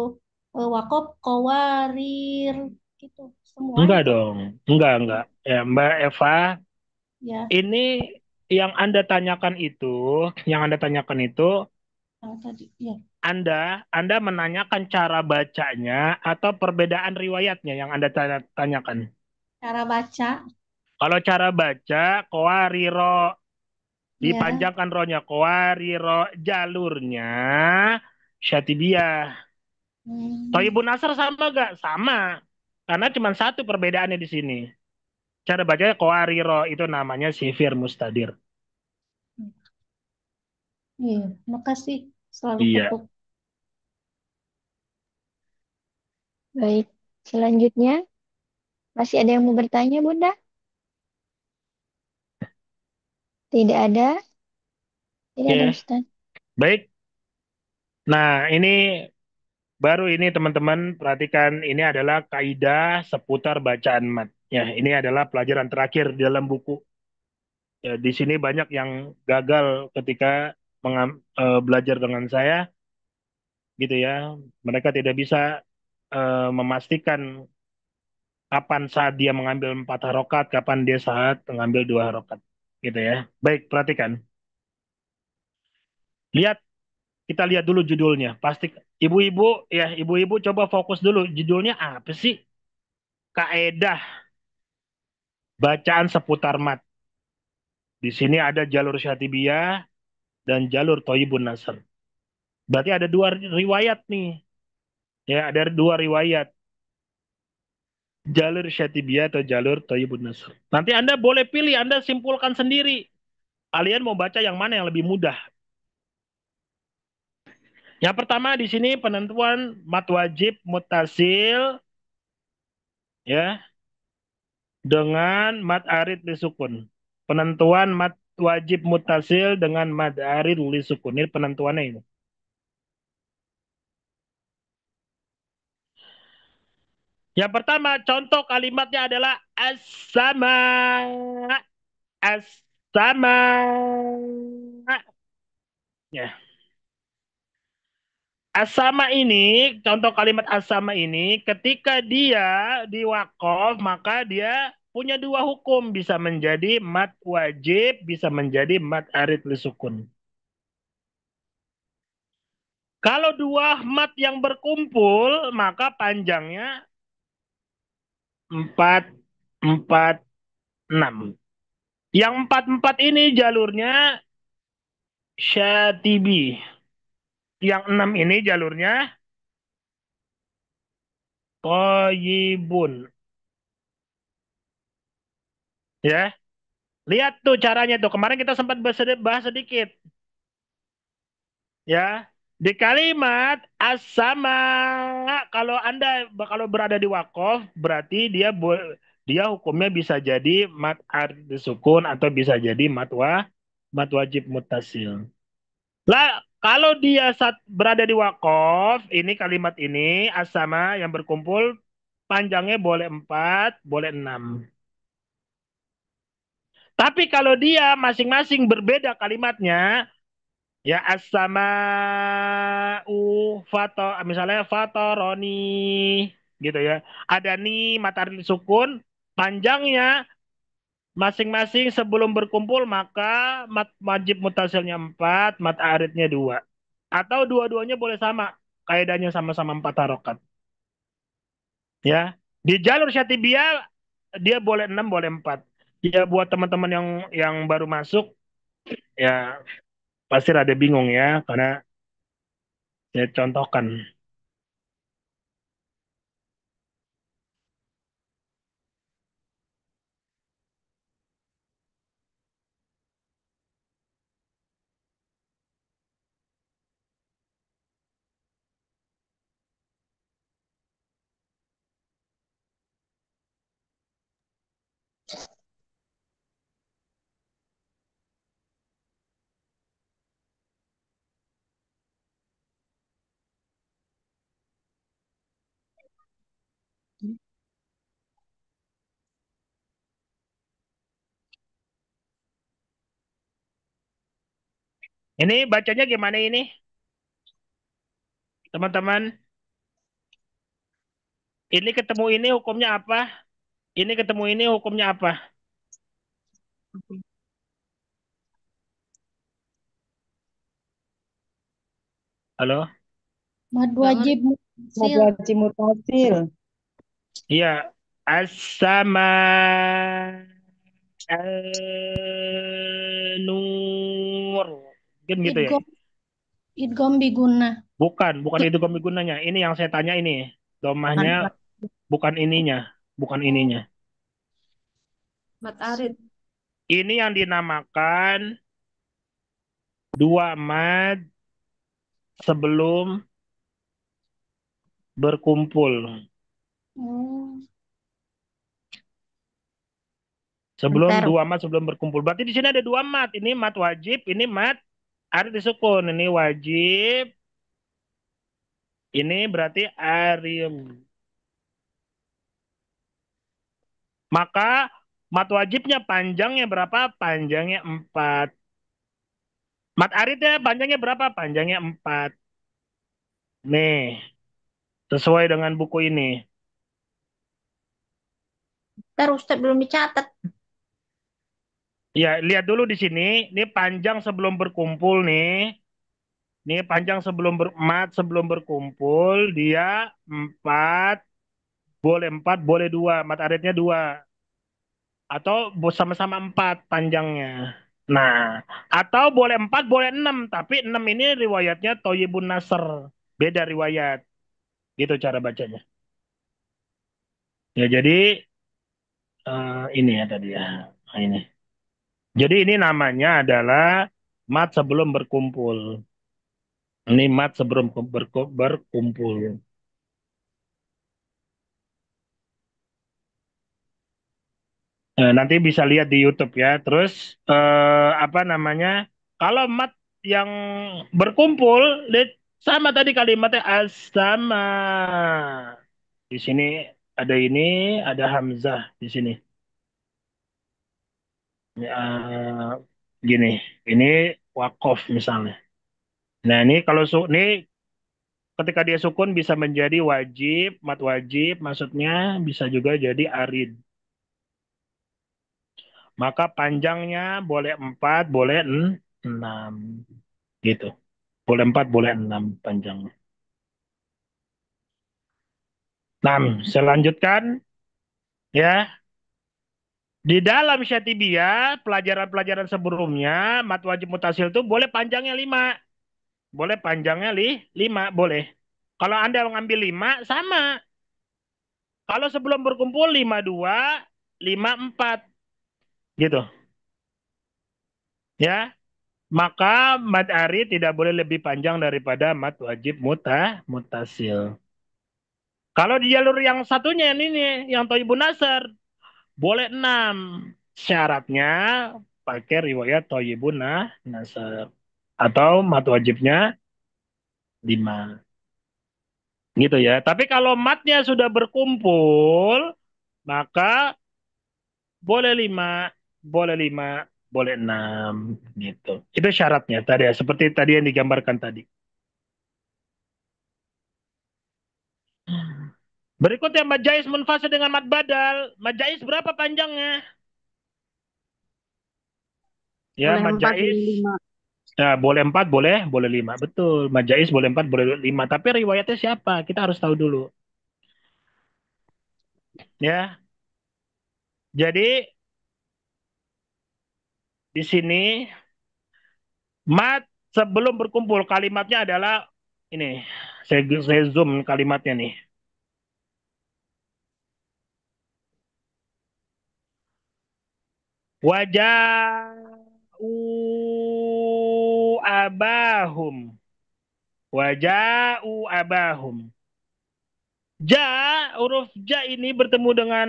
wakop kowarir gitu semua enggak itu dong, enggak. Ya, Mbak Eva, ya ini yang Anda tanyakan itu, yang tadi ya Anda menanyakan cara bacanya atau perbedaan riwayatnya yang Anda tanyakan. cara baca Kalau cara baca, kowariro, ya. dipanjangkan rohnya, kowariro, jalurnya, syatibiyah. Hmm, Thayyibun Nasr sama gak? Sama. Karena cuma satu perbedaannya di sini. Cara bacanya qawariro, itu namanya sifir mustadir. Iya, makasih. Selalu Iya. ketuk. Baik, selanjutnya masih ada yang mau bertanya, Bunda? Tidak ada? Tidak ada, Oke. Ustaz. Baik. Nah, ini baru ini teman-teman perhatikan, ini adalah kaidah seputar bacaan mat. Ya, ini adalah pelajaran terakhir di dalam buku. Ya, di sini banyak yang gagal ketika belajar dengan saya, gitu ya. Mereka tidak bisa memastikan kapan saat dia mengambil 4 harokat, kapan dia saat mengambil 2 harokat, gitu ya. Baik, perhatikan. Lihat, kita lihat dulu judulnya. Pasti ibu-ibu, ya ibu-ibu coba fokus dulu. Judulnya apa sih? Kaedah bacaan seputar mat. Di sini ada jalur syatibiyah dan jalur toyibun nasr. Berarti ada 2 riwayat nih. Ya, ada 2 riwayat. Jalur syatibiyah atau jalur toyibun nasr. Nanti Anda boleh pilih, Anda simpulkan sendiri. Kalian mau baca yang mana yang lebih mudah? Yang pertama di sini penentuan mat wajib mutasil, ya, dengan mad arid li sukun. Penentuan mad wajib mutasil dengan mad arid li sukun. Ini penentuannya ini. Yang pertama, contoh kalimatnya adalah as-sama. As-sama. Ya. As-sama ini, contoh kalimat as-sama ini, ketika dia diwakaf, maka dia punya 2 hukum. Bisa menjadi mad wajib, bisa menjadi mad arid li sukun. Kalau 2 mat yang berkumpul, maka panjangnya 4, 4, 6. Yang 4, 4 ini jalurnya syatibi. Yang 6 ini jalurnya toyibun. Ya, lihat tuh caranya tuh. Kemarin kita sempat bahas sedikit. Ya, di kalimat as-sama, kalau berada di wakof, berarti dia hukumnya bisa jadi mat arid sukun atau bisa jadi mat wajib mutasil. Lah, kalau dia saat berada di wakof, ini kalimat ini as-sama yang berkumpul panjangnya boleh 4, boleh 6. Tapi kalau dia masing-masing berbeda kalimatnya, ya as-sama'u misalnya fatoroni gitu ya. Ada ni matahari sukun, panjangnya masing-masing sebelum berkumpul maka mat wajib mutasilnya 4, mat aridnya 2. Atau dua-duanya boleh sama, kaidahnya sama-sama 4 harokat. Ya. Di jalur syatibiyah dia boleh 6, boleh 4. Ya buat teman-teman yang baru masuk ya pasti rada bingung ya karena saya contohkan. Ini bacanya gimana ini, teman-teman? Ini ketemu ini hukumnya apa? Ini ketemu ini hukumnya apa? Halo? Mad Nggak wajib ngerti. Mad mutasil. wajib mutasil. Iya. As-sama nur. Mungkin gitu ya. Idgom, idgom biguna. Bukan itu kami gunanya. Ini yang saya tanya ini. Domahnya Bukan. bukan ininya, bukan ininya. Mat arid. Ini yang dinamakan dua mat sebelum berkumpul. Oh, Sebelum Bentar. dua mat sebelum berkumpul. Berarti di sini ada dua mat. Ini mat wajib, ini mat arid disukun. Ini wajib. Ini berarti arim. Maka mat wajibnya panjangnya berapa? Panjangnya 4. Mat aridnya panjangnya berapa? Panjangnya 4. Nih, sesuai dengan buku ini. Bentar, Ustadz belum dicatat. Ya, lihat dulu di sini. Ini panjang sebelum berkumpul nih. Ini panjang sebelum mat sebelum berkumpul. Dia 4. Boleh 4, boleh 2. Mat aridnya 2. Atau sama-sama 4 panjangnya. Nah, atau boleh 4, boleh 6. Tapi 6 ini riwayatnya Thayyibun Nasr. Beda riwayat. Gitu cara bacanya. Ya, jadi ini ya tadi ya. Nah, ini. Jadi ini namanya adalah mat sebelum berkumpul. Ini mat sebelum berkumpul. Nanti bisa lihat di YouTube ya. Terus apa namanya? Kalau mat yang berkumpul, sama tadi kalimatnya as-sama. Di sini ada ini, ada hamzah di sini. Gini, ini wakof misalnya. Nah ini kalau ini ketika dia sukun bisa menjadi wajib, mat wajib, maksudnya bisa juga jadi arid. Maka panjangnya boleh 4, boleh 6. Gitu. Boleh 4, boleh 6 panjangnya. Nah, saya lanjutkan ya. Di dalam Syatibiyah, pelajaran-pelajaran sebelumnya, mat wajib mutasil itu boleh panjangnya 5. Boleh panjangnya 5, boleh. Kalau Anda mengambil 5, sama. Kalau sebelum berkumpul 5-2, 5-4. Gitu. Ya. Maka mad arid tidak boleh lebih panjang daripada mad wajib mutasil. Kalau di jalur yang satunya ini, yang Thayyibun Nasr, boleh 6. Syaratnya pakai riwayat Thayyibun Nasr. Atau mat wajibnya 5. Gitu ya. Tapi kalau matnya sudah berkumpul, maka boleh 5, boleh 5, boleh 6. Gitu. Itu syaratnya tadi ya. Seperti tadi yang digambarkan tadi. Berikutnya mad jaiz munfasil dengan mad badal. Mad jaiz berapa panjangnya? Ya, Boleh mad 4, jaiz. boleh 5. Nah, boleh 4, boleh 5. Betul. Mad jaiz boleh 4, boleh 5. Tapi riwayatnya siapa? Kita harus tahu dulu. Ya. Jadi di sini mad sebelum berkumpul kalimatnya adalah ini. Saya zoom kalimatnya nih. Waja'u abahum. Waja'u abahum. Ja, huruf ja ini bertemu dengan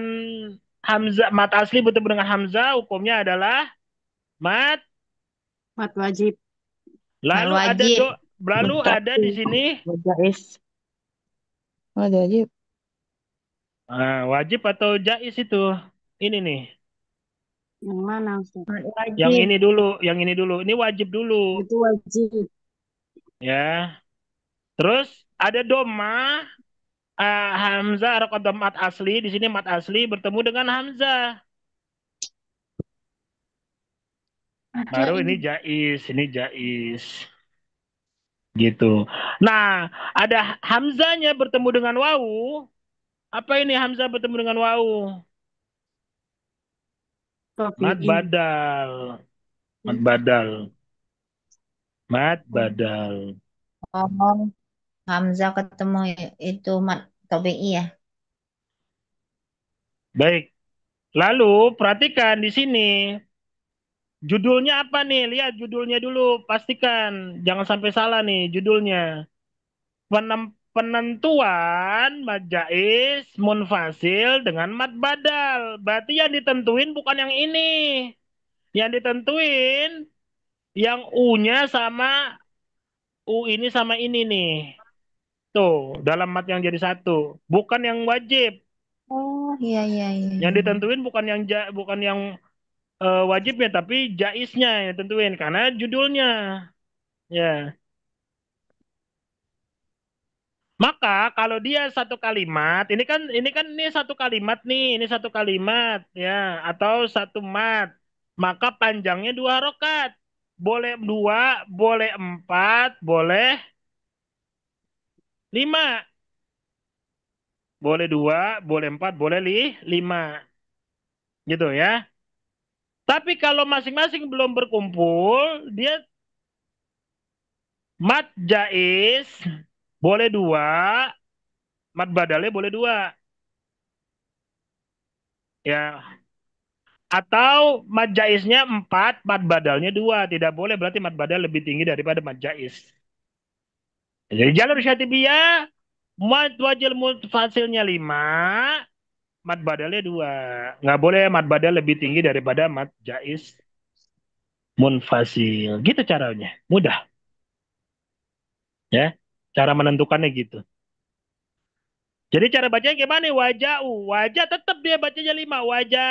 hamzah, mat asli bertemu dengan hamzah, hukumnya adalah mat. Mat wajib. Mal Lalu ada wajib. lalu ada di sini Jais. Wajib. wajib atau jais itu. Ini nih. Yang mana, Ustaz? Mal Yang wajib. ini dulu, yang ini dulu. Ini wajib dulu, Itu wajib. ya. Terus ada doma, hamzah atau mat asli. Di sini mat asli bertemu dengan hamzah. ada Baru ini ini. jais, ini jais. Gitu. Nah, ada hamzanya bertemu dengan wawu. Apa ini hamzah bertemu dengan wawu? Mad Tabi'i. badal. Mad badal. Mad Oh, badal. Oh, Hamzah ketemu itu mat tabi'i ya. Baik. Lalu perhatikan di sini. Judulnya apa nih? Lihat judulnya dulu, pastikan. Jangan sampai salah nih judulnya. Penentuan mad jaiz munfasil dengan mad badal. Berarti yang ditentuin bukan yang ini. Yang ditentuin yang U-nya sama U ini sama ini nih. Tuh, dalam mat yang jadi satu. Bukan yang wajib. Oh, iya, iya, iya, Yang iya. ditentuin bukan yang wajibnya, tapi jaiznya yang tentuin karena judulnya. Ya. Maka kalau dia satu kalimat, ini satu kalimat nih, ini satu kalimat ya, atau satu mat, maka panjangnya 2 harokat. Boleh 2, boleh 4, boleh 5. Boleh 2, boleh 4, boleh 5. Gitu ya. Tapi kalau masing-masing belum berkumpul, dia mat jaiz boleh 2, mat badalnya boleh 2. Ya, atau mad jaiznya 4, mad badalnya 2. Tidak boleh, berarti mad badal lebih tinggi daripada mad jaiz. Jadi jalur syatibiyah, mad wajil munfasilnya 5, mad badalnya 2. Nggak boleh mad badal lebih tinggi daripada mad jaiz munfasil. Gitu caranya. Mudah. Ya. Cara menentukannya gitu. Jadi cara bacanya gimana? Wajah u. Wajah tetap dia bacanya 5. Wajah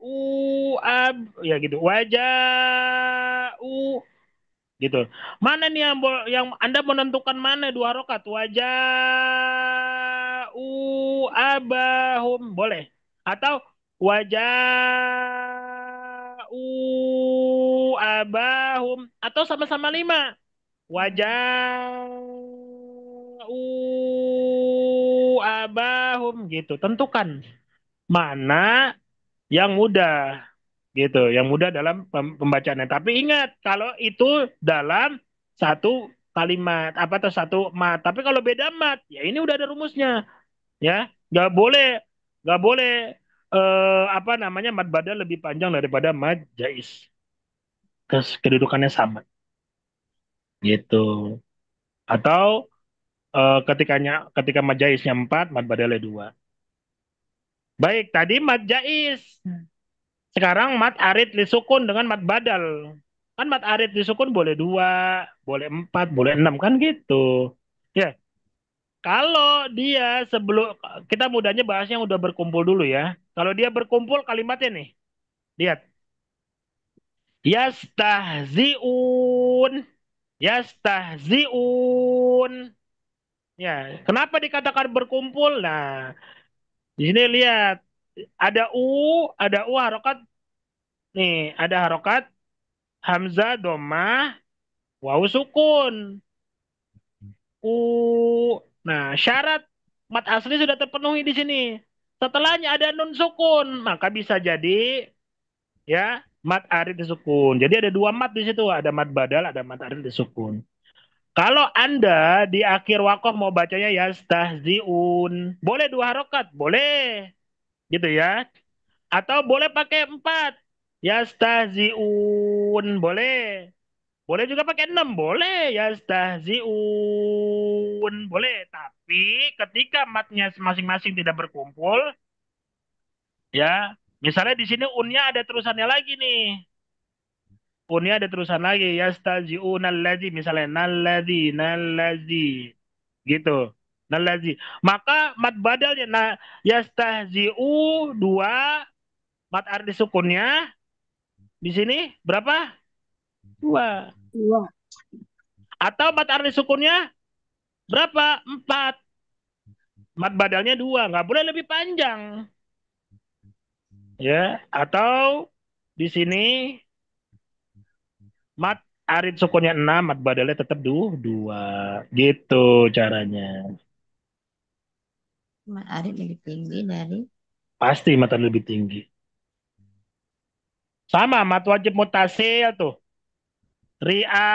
u ab. Ya gitu. Wajah u. Gitu. Mana nih yang Anda menentukan mana 2 harokat? Wajah u abahum. Boleh. Atau wajah u abahum. Atau sama-sama 5. Wajah abahum gitu. Tentukan mana yang mudah gitu, yang mudah dalam pembacaannya. Tapi ingat kalau itu dalam satu kalimat apa atau satu mat. Tapi kalau beda mat, ya ini udah ada rumusnya, ya. Nggak boleh, nggak boleh apa namanya mat badal lebih panjang daripada mat jaiz. Kedudukannya sama, gitu. Atau ketika mad jaiznya 4, mad badalnya 2. Baik, tadi mad jaiz. Sekarang mad arid lisukun dengan mad badal. Kan mad arid lisukun boleh 2, boleh 4, boleh 6 kan gitu. Ya, kalau dia sebelum kita mudahnya bahasnya udah berkumpul dulu ya. Kalau dia berkumpul kalimatnya nih. Lihat. Yastahziun. Yastahziun. Ya, kenapa dikatakan berkumpul? Nah, di sini lihat ada u harokat nih, ada harokat hamzah domah wawu sukun. U. Nah, syarat mat asli sudah terpenuhi di sini. Setelahnya ada nun sukun, maka bisa jadi ya mat arid disukun. Jadi ada 2 mat di situ, ada mat badal, ada mat arid disukun. Kalau Anda di akhir wakoh mau bacanya yastahziun, boleh 2 harokat, boleh, gitu ya. Atau boleh pakai 4, yastahziun, boleh. Boleh juga pakai 6, boleh. Yastahziun, boleh. Tapi ketika matnya masing-masing tidak berkumpul, ya, misalnya di sini unnya ada terusannya lagi nih. Unnya ada terusan lagi. Yastahziun alladzi, misalnya nalladzi. Gitu. Nalladzi. Maka mat badalnya, nah, yastahziu 2, mat ardi sukunnya di sini berapa? 2. Dua. Atau mat ardi sukunnya berapa? 4. Mat badalnya 2. Nggak boleh lebih panjang. Ya. Atau di sini mat arid sukunnya 6, mat badalnya tetap 2. Gitu caranya. Mat arid lebih tinggi dari Pasti mat arid lebih tinggi. Sama mat wajib mutasil tuh. Ria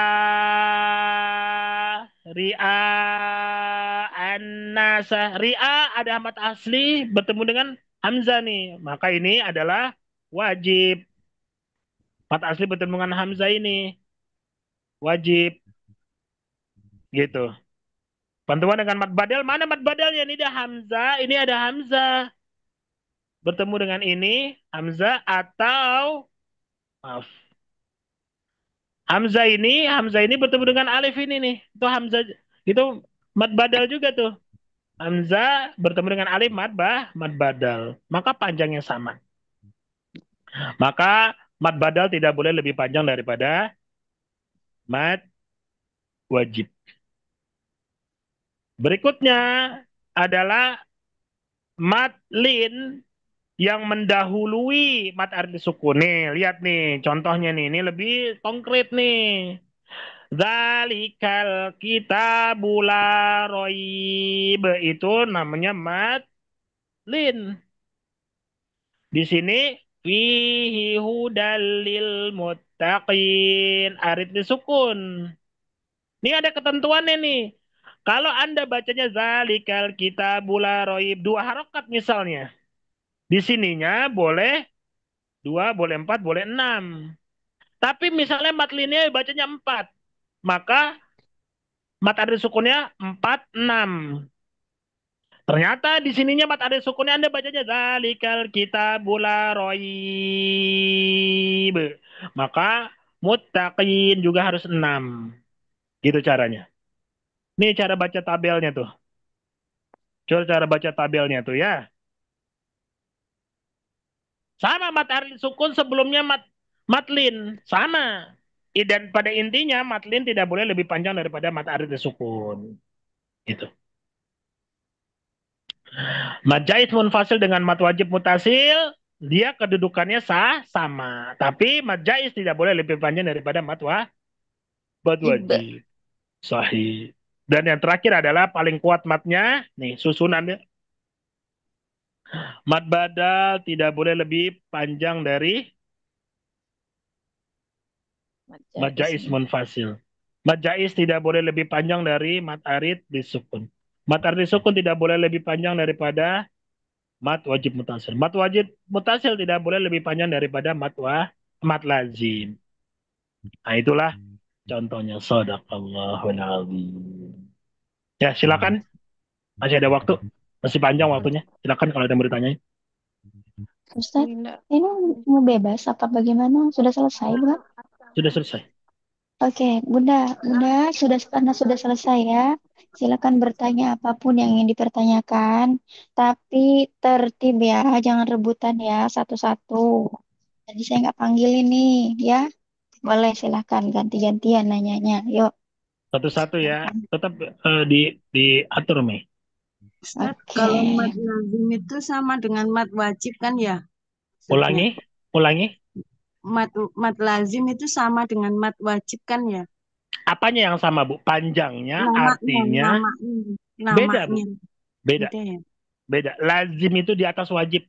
An-nasa. Ria ada mat asli bertemu dengan hamzah nih. Maka ini adalah wajib. Mat asli bertemu dengan hamzah ini wajib gitu. Bantuan dengan mat badal, mana mat badalnya? Ini ada hamzah, ini ada hamzah. Bertemu dengan ini hamzah atau maaf. Hamzah ini bertemu dengan alif ini nih. Itu hamzah itu mat badal juga tuh. Hamzah bertemu dengan alif mat badal. Maka panjangnya sama. Maka mat badal tidak boleh lebih panjang daripada mat wajib. Berikutnya adalah mat lin yang mendahului mat arti sukun. Nih, lihat nih contohnya nih. Ini lebih konkret nih. Zalikal kitabu la roib, itu namanya mat lin. Di sini fihi hudal lil muttaqin, arit disukun. Ini ada ketentuannya nih. Kalau Anda bacanya zalikal kitabu la roib 2 harokat misalnya. Di sininya boleh 2, boleh 4, boleh 6. Tapi misalnya matlinnya bacanya 4, maka mat ada sukunnya 4, 6. Ternyata di sininya mat ada sukunnya Anda bacanya zalikal kitabul la raib. Maka muttaqin juga harus 6. Gitu caranya. Ini cara baca tabelnya tuh. Coba cara baca tabelnya tuh ya. Sama mat aril sukun sebelumnya matlin. Sama. Dan pada intinya matlin tidak boleh lebih panjang daripada mat aril sukun. Gitu. Mat jaiz munfasil dengan mat wajib mutasil, dia kedudukannya sama. Tapi mat jaiz tidak boleh lebih panjang daripada mat wajib. Sahih. Dan yang terakhir adalah paling kuat matnya. Nih susunannya. Mat badal tidak boleh lebih panjang dari mat jaiz munfasil. Mat jaiz tidak boleh lebih panjang dari mat arid disukun. Mat arid disukun tidak boleh lebih panjang daripada mat wajib mutasil. Mat wajib mutasil tidak boleh lebih panjang daripada mat lazim. Nah itulah contohnya. Shadaqallahul azim. Ya silakan. Masih ada waktu. Masih panjang waktunya. Silakan kalau ada yang mau ditanyain. Ustaz, ini mau bebas apa bagaimana? Sudah selesai bukan? Sudah selesai. Oke, Bunda karena sudah selesai ya. Silakan bertanya apapun yang ingin dipertanyakan, tapi tertib ya, jangan rebutan ya satu-satu. Jadi saya nggak panggil ini ya. Boleh silakan ganti-gantian nanyanya. Yuk. Satu-satu ya. Silakan. Tetap diatur, Mei. Ustaz, Oke. kalau mat lazim itu sama dengan mat wajib kan ya? Ustaznya. Ulangi. Mat lazim itu sama dengan mat wajib kan ya? Apanya yang sama, Bu? Panjangnya, artinya beda, Bu. Namanya. Beda. Ya? Beda. Lazim itu di atas wajib.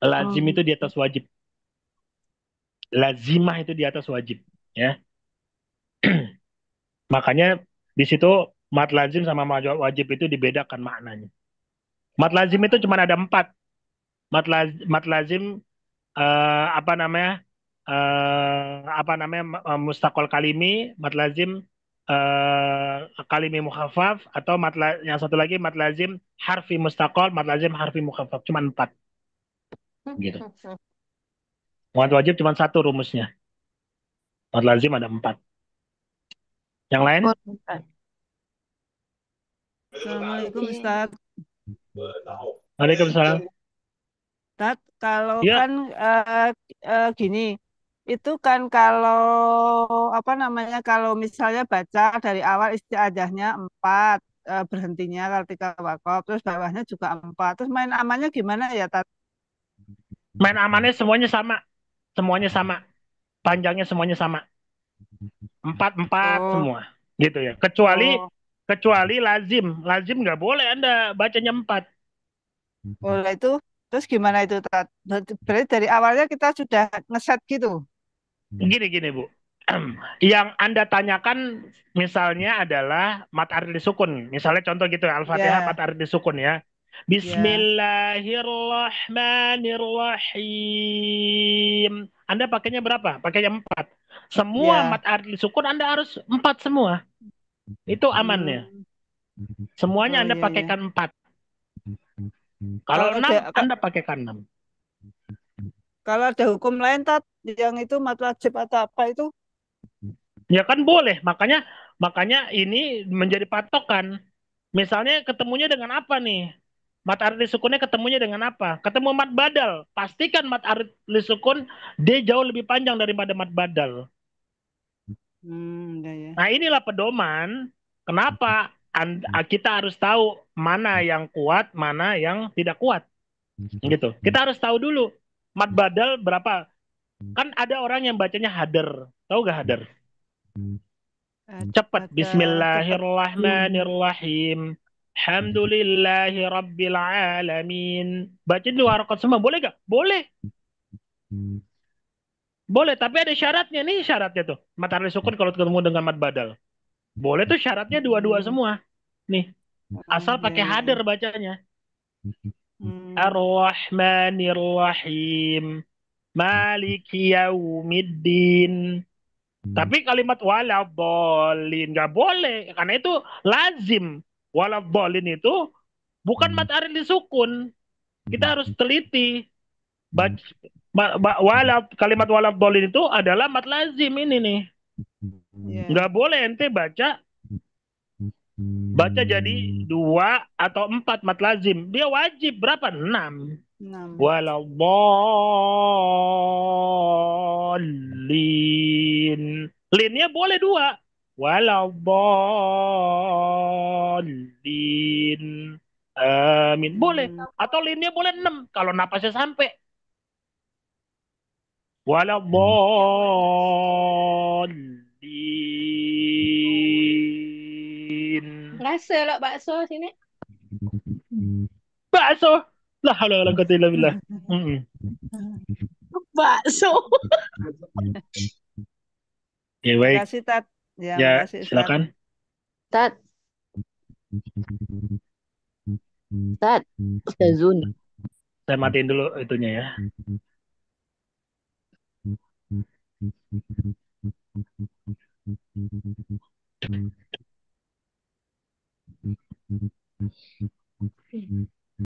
Lazim itu di atas wajib. Lazimah itu di atas wajib, ya. Makanya di situ mat lazim sama mat wajib itu dibedakan maknanya. Mat lazim itu cuma ada 4. Mat lazim mustaqol kalimi, mat lazim kalimi mukhafaf, atau yang satu lagi mat lazim harfi mustaqol, mat lazim harfi mukhafaf. Cuma 4. Gitu. Mat wajib cuma 1 rumusnya. Mat lazim ada 4. Yang lain? Assalamualaikum Ustaz. Waalaikumsalam. Ustaz, kalau Ya. kan gini, itu kan kalau apa namanya, kalau misalnya baca dari awal isti'adzahnya 4, berhentinya ketika wakaf, terus bawahnya juga 4, terus main amannya gimana ya, Tat? Main amannya semuanya sama. Semuanya sama. Panjangnya semuanya sama. 4 semua. Gitu ya. Kecuali lazim. Lazim nggak boleh Anda bacanya 4. Boleh itu. Terus gimana itu, Tat? Berarti dari awalnya kita sudah ngeset gitu. Gini, Bu. Yang Anda tanyakan misalnya adalah mat arid disukun. Misalnya contoh gitu, Al-Fatihah mat arid disukun ya. Bismillahirrahmanirrahim. Anda pakainya berapa? Pakainya 4. Semua Ya. mat arti sukun Anda harus 4 semua. Itu amannya. Semuanya Oh Anda iya ya. pakaikan 4. Kalau Kalau 6 ada Anda pakaikan 6. kalau ada hukum lain tat yang itu mat wajib atau apa itu? Ya kan boleh. Makanya ini menjadi patokan. Misalnya ketemunya dengan apa nih? Mat arti sukunnya ketemunya dengan apa? Ketemu mat badal. Pastikan mat arti sukun dia jauh lebih panjang daripada mat badal. Ya, ya. Nah, inilah pedoman kenapa kita harus tahu mana yang kuat, mana yang tidak kuat. Gitu. Kita harus tahu dulu mat badal berapa. Kan ada orang yang bacanya hader. Tahu gak hader? Cepat. Baca Bismillahirrahmanirrahim. Alhamdulillahi Rabbil Alamin. Baca 2 rakaat semua. Boleh gak? Boleh. Boleh, tapi ada syaratnya. Nih syaratnya tuh. Mat arti sukun kalau ketemu dengan mat badal. Boleh tuh syaratnya 2-2 semua. Nih. Asal pakai hader bacanya. Ar-Rahmanir-Rahim. Maliki Yaumiddin. Tapi kalimat waladhdallin nggak boleh karena itu lazim. Waladhdallin itu bukan mat arti sukun. Kita harus teliti. Kalimat waladhdallin itu adalah mat lazim ini nih. Nggak boleh ente baca jadi 2 atau 4 mat lazim. Dia wajib berapa? 6. Waladhdallin. Linnya boleh 2. Waladhdallin. Amin. Boleh. Atau linnya boleh 6 kalau napasnya sampai. Waladhdallin. Rasa lah bakso sini. Bakso. La haula wala quwwata illa billah. Bakso. Ya baik. Makasih Tat. Ya, silakan. Tat. Tat. Ustazun. Saya matiin dulu itunya ya.